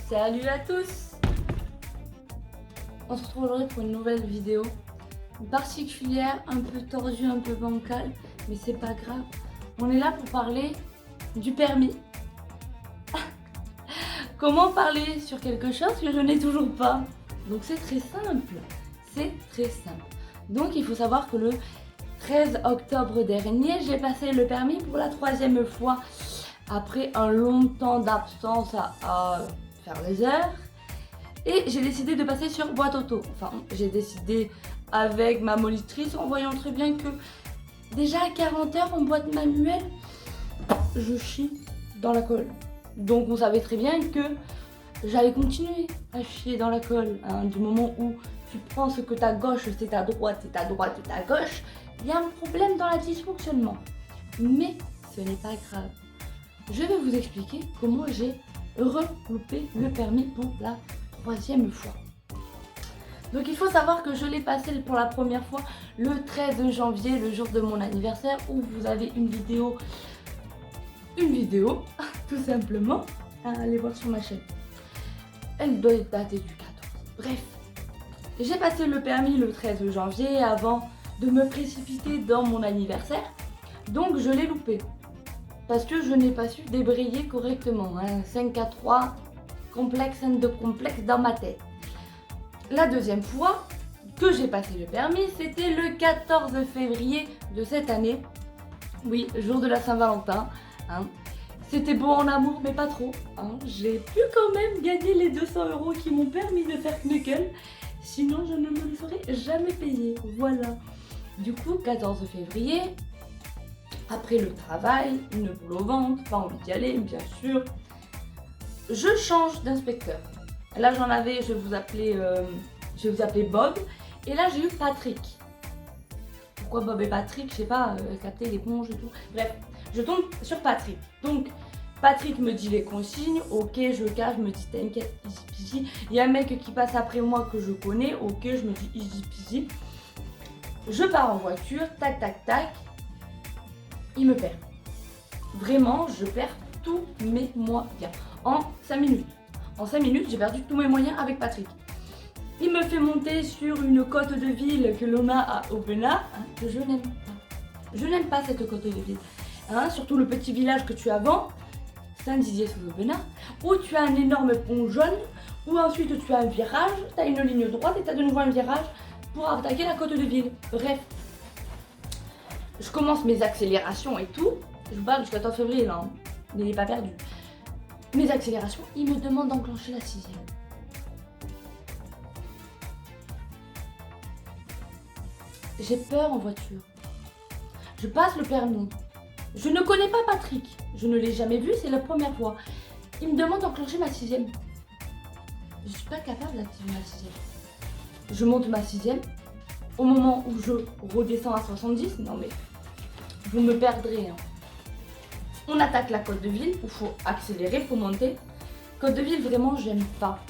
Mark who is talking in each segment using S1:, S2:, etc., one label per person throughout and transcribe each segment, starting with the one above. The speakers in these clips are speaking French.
S1: Salut à tous! On se retrouve aujourd'hui pour une nouvelle vidéo particulière, un peu tordue, un peu bancale, mais c'est pas grave. On est là pour parler du permis. Comment parler sur quelque chose que je n'ai toujours pas? Donc c'est très simple, Donc il faut savoir que le 13 octobre dernier, j'ai passé le permis pour la 3e fois. Après un long temps d'absence à faire les heures. Et j'ai décidé de passer sur boîte auto. Enfin, j'ai décidé avec ma monitrice en voyant très bien que déjà à 40 heures en boîte manuelle, je chie dans la colle. Donc on savait très bien que j'allais continuer à chier dans la colle. Hein, du moment où tu penses que ta gauche c'est ta droite et ta droite c'est ta gauche, il y a un problème dans la dysfonctionnement. Mais ce n'est pas grave. Je vais vous expliquer comment j'ai reloupé le permis pour la 3e fois. Donc il faut savoir que je l'ai passé pour la première fois le 13 janvier, le jour de mon anniversaire, où vous avez une vidéo, tout simplement, à aller voir sur ma chaîne. Elle doit être datée du 14. Bref, j'ai passé le permis le 13 janvier avant de me précipiter dans mon anniversaire, donc je l'ai loupé. Parce que je n'ai pas su débrayer correctement. 5-4-3, complexe de complexe dans ma tête. La deuxième fois que j'ai passé le permis, c'était le 14 février de cette année. Oui, jour de la Saint-Valentin. C'était beau en amour, mais pas trop. J'ai pu quand même gagner les 200 € qui m'ont permis de faire Knuckle. Sinon, je ne me le ferais jamais payer. Voilà. Du coup, 14 février... Après le travail, une boule au ventre, pas envie d'y aller, bien sûr. Je change d'inspecteur. Là, j'en avais, je vais vous appeler Bob. Et là, j'ai eu Patrick. Pourquoi Bob et Patrick? Je sais pas, capter l'éponge et tout. Bref, je tombe sur Patrick. Donc, Patrick me dit les consignes. Ok, je cache, je me dis t'inquiète, easy peasy. Il y a un mec qui passe après moi que je connais. Ok, je me dis easy peasy. Je pars en voiture, tac, tac, tac. Il me perd. Vraiment, je perds tous mes moyens. En 5 minutes. En 5 minutes, j'ai perdu tous mes moyens avec Patrick. Il me fait monter sur une côte de ville que l'on a à Aubenas, que je n'aime pas. Je n'aime pas cette côte de ville. Surtout le petit village que tu as avant, Saint-Dizier-sous-Aubenas, où tu as un énorme pont jaune, où ensuite tu as un virage, tu as une ligne droite et tu as de nouveau un virage pour attaquer la côte de ville. Bref. Je commence mes accélérations et tout. Je vous parle du 14 février là, il n'est pas perdu. Mes accélérations, il me demande d'enclencher la 6e. J'ai peur en voiture. Je passe le permis. Je ne connais pas Patrick. Je ne l'ai jamais vu, c'est la première fois. Il me demande d'enclencher ma 6e. Je ne suis pas capable d'activer ma 6e. Je monte ma 6e. Au moment où je redescends à 70, non mais vous me perdrez. On attaque la côte de ville où il faut accélérer, il faut monter. Côte de ville, vraiment, j'aime pas.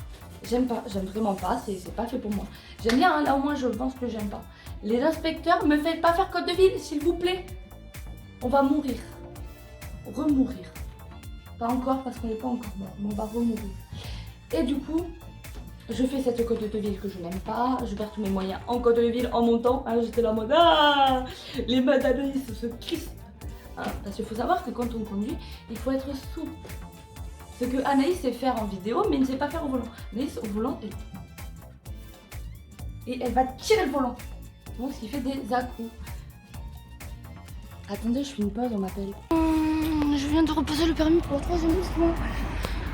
S1: J'aime vraiment pas, c'est pas fait pour moi. J'aime bien, là au moins je pense que j'aime pas. Les inspecteurs, me faites pas faire côte de ville, s'il vous plaît. On va mourir. Remourir. Pas encore parce qu'on n'est pas encore mort, mais on va remourir. Et du coup, je fais cette côte de ville que je n'aime pas, je perds tous mes moyens en côte de ville en montant. J'étais là en mode les mains d'Anaïs se crispent. Parce qu'il faut savoir que quand on conduit, il faut être souple. Ce que Anaïs sait faire en vidéo, mais ne sait pas faire au volant. Anaïs au volant, et elle va tirer le volant. Donc ce qui fait des à-coups. Attendez, je fais une pause, on m'appelle. Je viens de repasser le permis pour la 3e fois.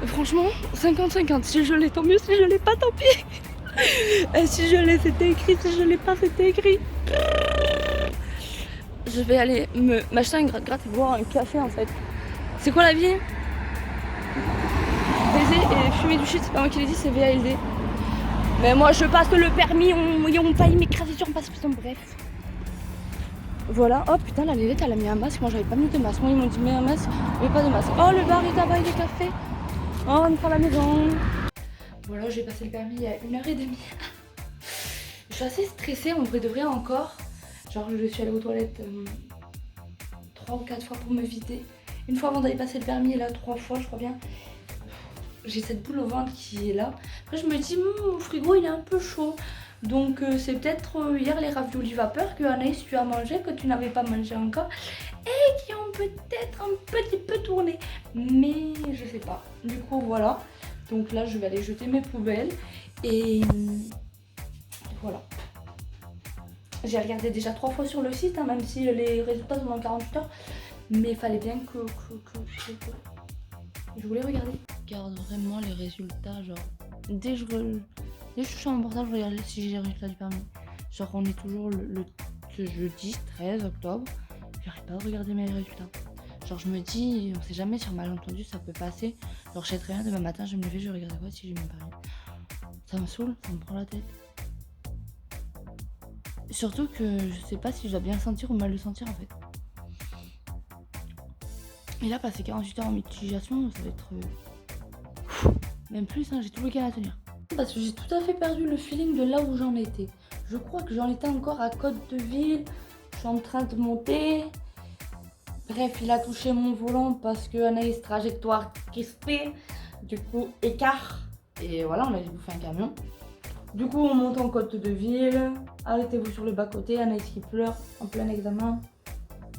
S1: Franchement, 50-50. Si je l'ai, tant mieux. Si je l'ai pas, tant pis. Et si je l'ai, c'était écrit. Si je l'ai pas, c'était écrit. Je vais aller m'acheter un gratte-gratte et boire un café en fait. C'est quoi la vie? Baiser et fumer du shit, c'est pas moi qui l'ai dit, c'est VALD. Mais moi je passe le permis, on failli m'écraser sur un passe-putain, bref. Voilà, oh putain la Lévette elle a mis un masque, moi j'avais pas mis de masque. Moi ils m'ont dit mets un masque, mais pas de masque. Oh le bar est tabac et des cafés. Oh on prend la maison. Voilà, j'ai passé le permis il y a 1h30. Je suis assez stressée, en vrai de vrai encore. Genre je suis allée aux toilettes 3 ou 4 fois pour me vider. Une fois avant d'aller passer le permis, et là 3 fois je crois bien. j'ai cette boule au ventre qui est là. Après je me dis, mon frigo il est un peu chaud. Donc c'est peut-être hier les raviolis vapeur que Anaïs tu as mangé, que tu n'avais pas mangé encore. Et qui ont peut-être un petit peu tourné. Mais je sais pas. Du coup voilà. Donc là je vais aller jeter mes poubelles. Et voilà. J'ai regardé déjà 3 fois sur le site, hein, même si les résultats sont dans 48 heures. Mais il fallait bien que je voulais regarder. Je regarde vraiment les résultats, genre dès que je touche à mon portable, je regarde si j'ai les résultats du permis. Genre on est toujours le jeudi 13 octobre, j'arrive pas à regarder mes résultats. Genre je me dis, on sait jamais, sur malentendu ça peut passer. Genre je sais très bien, demain matin je vais me lever, je vais regarder quoi si j'ai mon permis. Ça me saoule, ça me prend la tête. Surtout que je sais pas si je dois bien le sentir ou mal le sentir en fait. Et là, passer 48 heures en mitigation, ça va être... même plus, hein, j'ai tout le week-end à tenir. Parce que j'ai tout à fait perdu le feeling de là où j'en étais. Je crois que j'en étais encore à Côte-de-Ville. Je suis en train de monter. Bref, il a touché mon volant parce que Anaïs trajectoire crispée. Du coup, écart. Et voilà, on a bouffé un camion. Du coup, on monte en Côte-de-Ville. Arrêtez-vous sur le bas-côté. Anaïs qui pleure en plein examen.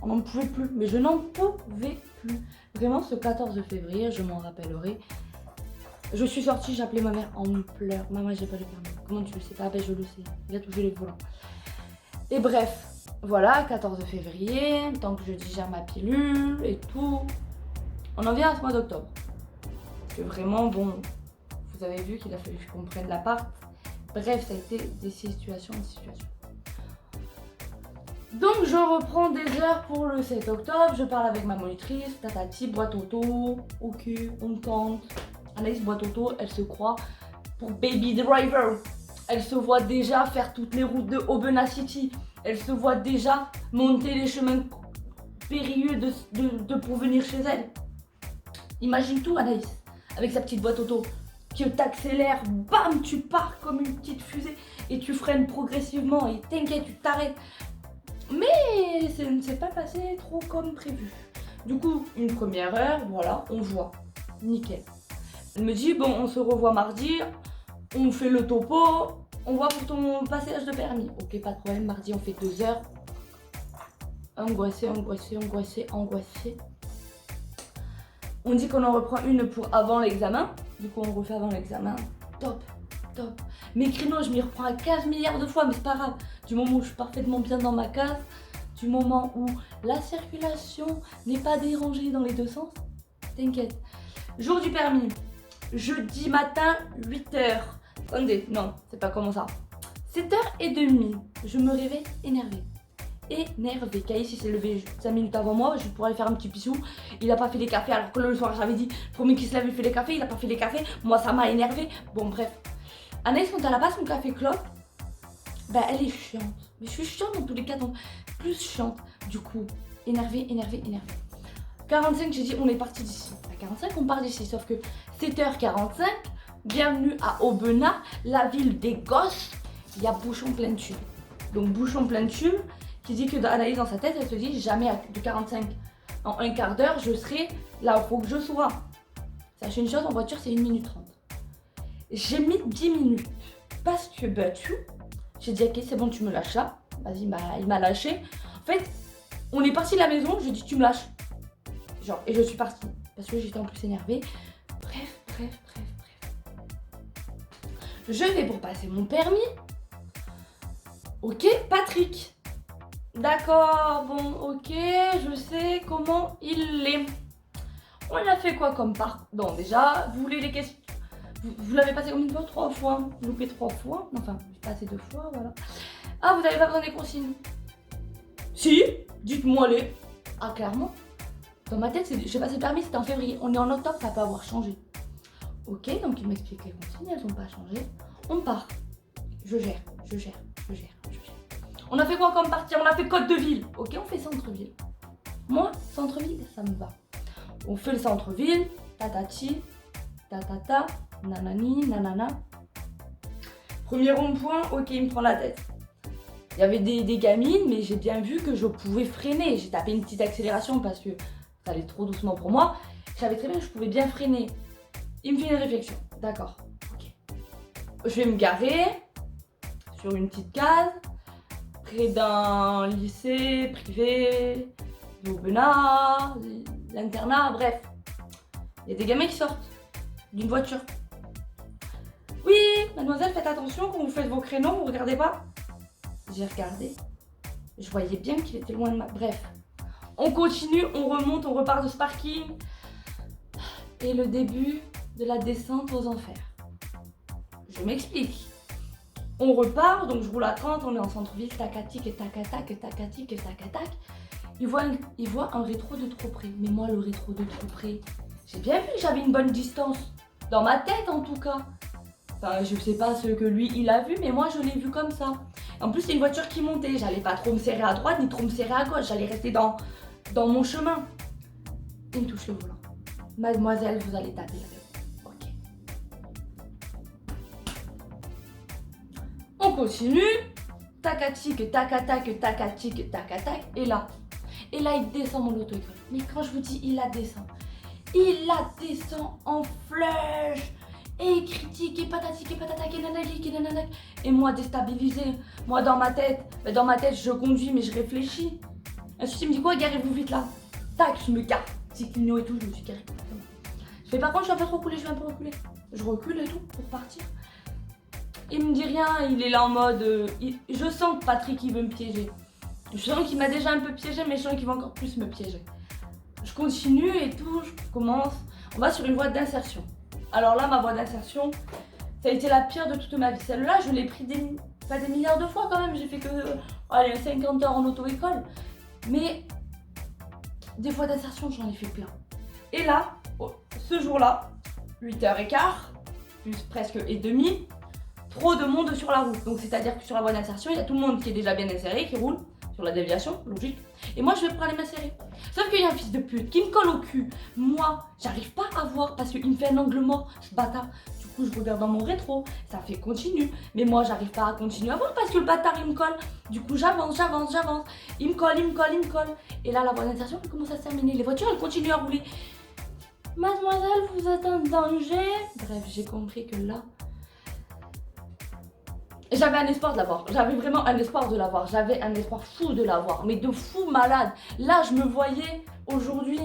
S1: On n'en pouvait plus, mais je n'en pouvais plus. Vraiment, ce 14 février, je m'en rappellerai. Je suis sortie, j'ai appelé ma mère en pleurs. Maman, j'ai pas le permis. Comment tu le sais pas? Ben, je le sais. Il a touché les volants. Et bref, voilà, 14 février, tant que je digère ma pilule et tout. On en vient à ce mois d'octobre. Parce que vraiment, bon, vous avez vu qu'il a fallu qu'on prenne l'appart. Bref, ça a été des situations en situation. Donc je reprends des heures pour le 7 octobre, je parle avec ma monitrice, tatati, boîte auto, ok, on tente. Anaïs, boîte auto, elle se croit pour baby driver. Elle se voit déjà faire toutes les routes de Aubenas City. Elle se voit déjà monter les chemins périlleux pour venir chez elle. Imagine tout Anaïs, avec sa petite boîte auto, que t'accélères, bam, tu pars comme une petite fusée et tu freines progressivement et t'inquiète, tu t'arrêtes. Mais ça ne s'est pas passé trop comme prévu. Du coup, une première heure, voilà, on voit. Nickel. Elle me dit, bon, on se revoit mardi, on fait le topo, on voit pour ton passage de permis. Ok, pas de problème, mardi on fait 2 heures. Angoissée. On dit qu'on en reprend une pour avant l'examen. Du coup, on refait avant l'examen. Top. Mes créneaux, je m'y reprends à 15 milliards de fois, mais c'est pas grave. Du moment où je suis parfaitement bien dans ma case, du moment où la circulation n'est pas dérangée dans les deux sens, t'inquiète. Jour du permis, jeudi matin, 8h. Attendez, non, c'est pas comment ça. 7h30, je me réveille énervée. Caïs, il s'est levé 5 minutes avant moi, je pourrais aller faire un petit pissou. Il a pas fait les cafés, alors que le soir, j'avais dit, promis qu'il se l'avait fait les cafés, il a pas fait les cafés. Moi, ça m'a énervé. Bon, bref. Anaïs, quand elle a pas son café clope, bah elle est chiante. Mais je suis chiante dans tous les cas, donc plus chiante. Du coup, énervée. 45, j'ai dit on est parti d'ici. À 45, on part d'ici. Sauf que 7h45, bienvenue à Aubenas, la ville des gosses. Il y a bouchon plein de tubes. Donc bouchon plein de tubes, qui dit que Anaïs dans sa tête, elle se dit jamais de 45 en un quart d'heure, je serai là où il faut que je sois. Sachez une chose, en voiture, c'est 1 minute 30. J'ai mis 10 minutes parce que j'ai dit ok c'est bon tu me lâches là. Vas-y il m'a lâché. En fait on est parti de la maison, je dis tu me lâches. Genre et je suis partie parce que j'étais en plus énervée. Bref. Je vais pour passer mon permis. Ok Patrick. D'accord bon ok je sais comment il est. On a fait quoi comme pardon déjà vous voulez les questions. Vous l'avez passé combien de fois? 3 fois. Loupé 3 fois. Enfin, j'ai passé 2 fois, voilà. Ah, vous n'avez pas besoin des consignes? Si, dites-moi les. Ah, clairement. Dans ma tête, j'ai passé le permis, c'était en février. On est en octobre, ça peut avoir changé. Ok, donc il m'explique les consignes, elles n'ont pas changé. On part. Je gère. On a fait quoi comme partie? On a fait Côte-de-Ville. Ok, on fait centre-ville. Moi, centre-ville, ça me va. On fait le centre-ville, tatati, tatata. Nanani, nanana. Premier rond-point, ok, il me prend la tête. Il y avait des gamines, mais j'ai bien vu que je pouvais freiner. J'ai tapé une petite accélération parce que ça allait trop doucement pour moi. Je savais très bien que je pouvais bien freiner. Il me fait une réflexion. D'accord, ok. Je vais me garer sur une petite case, près d'un lycée privé, l'aubenas, l'internat, bref. Il y a des gamins qui sortent d'une voiture. Oui, mademoiselle, faites attention quand vous faites vos créneaux, vous regardez pas. J'ai regardé. Je voyais bien qu'il était loin de ma... Bref. On continue, on remonte, on repart de ce parking. Et le début de la descente aux enfers. Je m'explique. On repart, donc je roule à 30, on est en centre-ville, tacatic et tac-tac, tacatic et tac-tac. Il voit un rétro de trop près. Mais moi, le rétro de trop près, j'ai bien vu que j'avais une bonne distance. Dans ma tête, en tout cas. Enfin, je sais pas ce que lui, il a vu, mais moi, je l'ai vu comme ça. En plus, c'est une voiture qui montait. J'allais pas trop me serrer à droite, ni trop me serrer à gauche. J'allais rester dans mon chemin. Il me touche le volant. Mademoiselle, vous allez taper le rétro. Ok. On continue. Tacatic, tac-tac, tacatic, tac-tac. Et là, il descend mon auto-école. Mais quand je vous dis, il la descend en flèche. Et critique, et patatique, et patatac, et nanalik, et nananak. Et moi, déstabilisée. Moi, dans ma tête, je conduis, mais je réfléchis. Ensuite, il me dit quoi, garez-vous vite là. Tac, je me gare. Petit cligno et tout, je me suis garée. Je fais par contre, je vais un peu reculer, Je recule et tout pour partir. Il me dit rien, il est là en mode... je sens que Patrick, il veut me piéger. Je sens qu'il m'a déjà un peu piégé, mais je sens qu'il va encore plus me piéger. Je continue et tout, je commence. On va sur une voie d'insertion. Alors là, ma voie d'insertion, ça a été la pire de toute ma vie. Celle-là, je l'ai pris pas des milliards de fois quand même. J'ai fait que 50 heures en auto-école. Mais des voies d'insertion, j'en ai fait plein. Et là, ce jour-là, 8h15, plus presque et demi, trop de monde sur la route. Donc c'est-à-dire que sur la voie d'insertion, il y a tout le monde qui est déjà bien inséré, qui roule sur la déviation, logique. Et moi, je vais pour aller m'insérer. Sauf qu'il y a un fils de pute qui me colle au cul. Moi, j'arrive pas à voir parce qu'il me fait un angle mort, ce bâtard. Du coup, je regarde dans mon rétro, ça fait continue. Mais moi, j'arrive pas à continuer à voir parce que le bâtard, il me colle. Du coup, j'avance. Il me colle. Et là, la voie d'insertion, elle commence à se terminer. Les voitures, elles continuent à rouler. Mademoiselle, vous êtes en danger. Bref, j'ai compris que là... J'avais un espoir de l'avoir, j'avais vraiment un espoir de l'avoir, j'avais un espoir fou de l'avoir, mais de fou malade. Là, je me voyais aujourd'hui,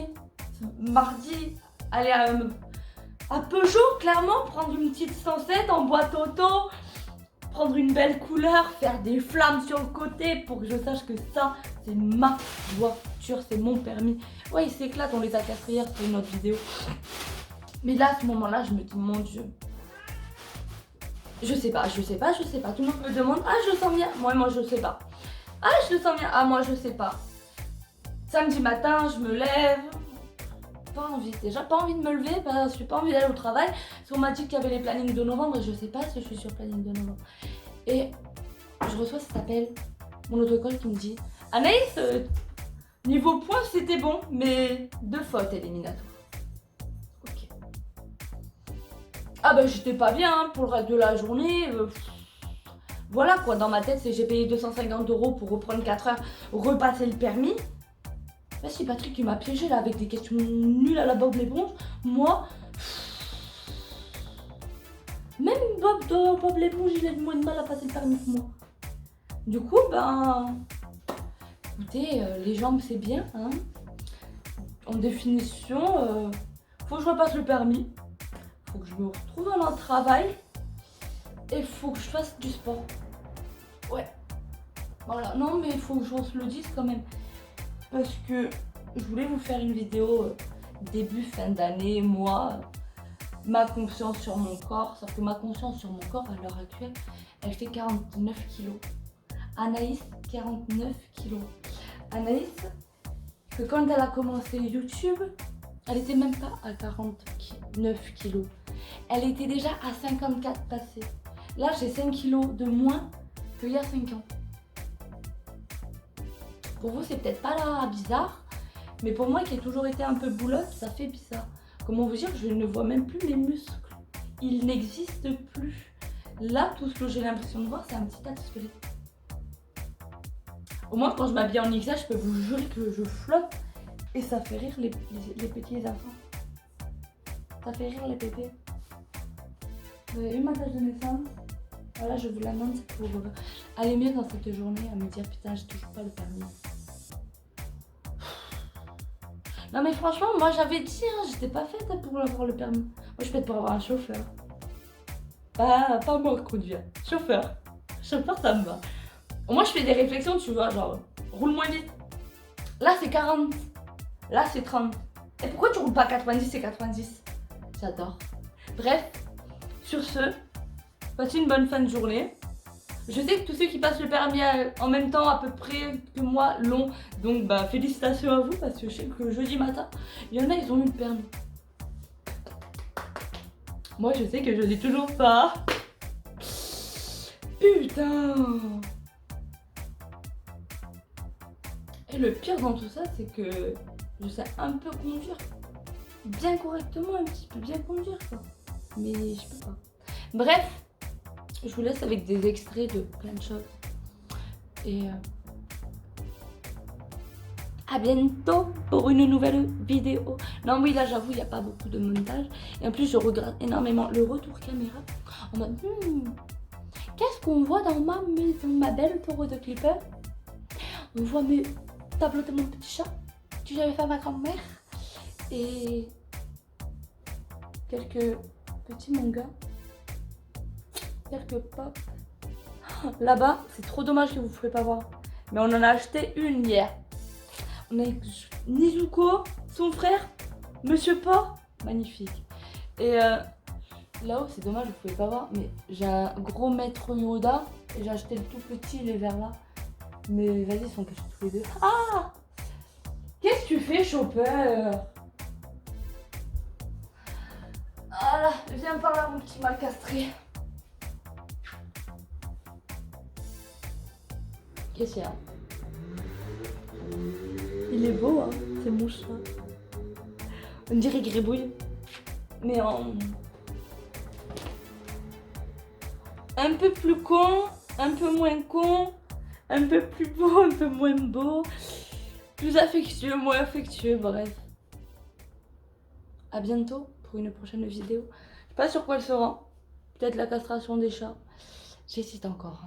S1: mardi, aller à Peugeot, clairement, prendre une petite 107 en boîte auto, prendre une belle couleur, faire des flammes sur le côté pour que je sache que ça, c'est ma voiture, c'est mon permis. Ouais, il s'éclate, on les a cassés hier sur une autre vidéo. Mais là, à ce moment-là, je me dis, mon Dieu. Je sais pas. Tout le monde me demande, ah, je le sens bien. Moi, je sais pas. Ah, je le sens bien. Ah, moi, je sais pas. Samedi matin, je me lève. Pas envie. Déjà, pas envie de me lever parce que j'ai pas envie d'aller au travail. Parce qu'on m'a dit qu'il y avait les plannings de novembre et je sais pas si je suis sur planning de novembre. Et je reçois cet appel, mon auto-école qui me dit, Anaïs, niveau points, c'était bon, mais 2 fautes éliminatoires. Ah bah j'étais pas bien hein, pour le reste de la journée. Voilà quoi, dans ma tête c'est j'ai payé 250 € pour reprendre 4 heures, repasser le permis. Bah si Patrick il m'a piégé là avec des questions nulles à la Bob l'éponge. Moi, même Bob l'éponge il a moins de mal à passer le permis que moi. Du coup ben, écoutez, les jambes c'est bien hein. En définition, faut que je repasse le permis. Faut que je me retrouve dans le travail et faut que je fasse du sport. Ouais. Voilà. Non mais il faut que je se le dise quand même. Parce que je voulais vous faire une vidéo début, fin d'année, moi, ma confiance sur mon corps. Sauf que ma confiance sur mon corps à l'heure actuelle, elle fait 49 kilos. Anaïs, 49 kilos. Anaïs, que quand elle a commencé YouTube, elle était même pas à 49 kilos. Elle était déjà à 54 passées. Là, j'ai 5 kilos de moins qu'il y a 5 ans. Pour vous, c'est peut-être pas là bizarre, mais pour moi qui ai toujours été un peu boulotte, ça fait bizarre. Comment vous dire, je ne vois même plus mes muscles. Ils n'existent plus. Là, tout ce que j'ai l'impression de voir, c'est un petit tas de squelette. Au moins, quand je m'habille en XL, je peux vous jurer que je flotte et ça fait rire les petits enfants. Ça fait rire les bébés. Vous avez eu ma date de naissance. Voilà, je vous l'annonce pour aller mieux dans cette journée, à me dire putain, j'ai toujours pas le permis. Non mais franchement, moi j'avais dit, hein, j'étais pas faite pour avoir le permis. Moi je suis faite pour avoir un chauffeur. Pas moi conduire. Chauffeur. Chauffeur, ça me va. Moi je fais des réflexions, tu vois, genre, roule moins vite. Là c'est 40. Là c'est 30. Et pourquoi tu roules pas 90 et 90? J'adore. Bref, sur ce, passez une bonne fin de journée. Je sais que tous ceux qui passent le permis en même temps à peu près que moi l'ont. Donc bah félicitations à vous parce que je sais que jeudi matin, il y en a ils ont eu le permis. Moi je sais que je l'ai toujours pas. Putain. Et le pire dans tout ça c'est que je sais un peu conduire. Bien correctement, un petit peu bien conduire quoi. Mais je peux pas. Bref, je vous laisse avec des extraits de plein de choses. Et à bientôt pour une nouvelle vidéo. Non oui là j'avoue il n'y a pas beaucoup de montage. Et en plus je regarde énormément le retour caméra. En mode qu'est-ce qu'on voit dans ma maison, ma belle tour de clipper? On voit mes tableaux de mon petit chat que j'avais fait à ma grand-mère. Et quelques petits mangas. Quelques pop. Là-bas, c'est trop dommage que vous ne pouvez pas voir. Mais on en a acheté une hier. On a Nizuko, son frère, Monsieur Pas. Magnifique. Et là-haut, c'est dommage, vous ne pouvez pas voir. Mais j'ai un gros maître Yoda. Et j'ai acheté le tout petit, les verts là. Mais vas-y, ils sont cachés tous les deux. Ah! Qu'est-ce que tu fais, Chopper? Ah là, viens par là, mon petit mal castré. Qu'est-ce qu'il y a? Il est beau, hein, c'est mon chat. On dirait Gribouille. Mais en... un peu plus con, un peu moins con, un peu plus beau, un peu moins beau. Plus affectueux, moins affectueux, bref. À bientôt pour une prochaine vidéo. Je sais pas sur quoi elle sera. Peut-être la castration des chats. J'hésite encore.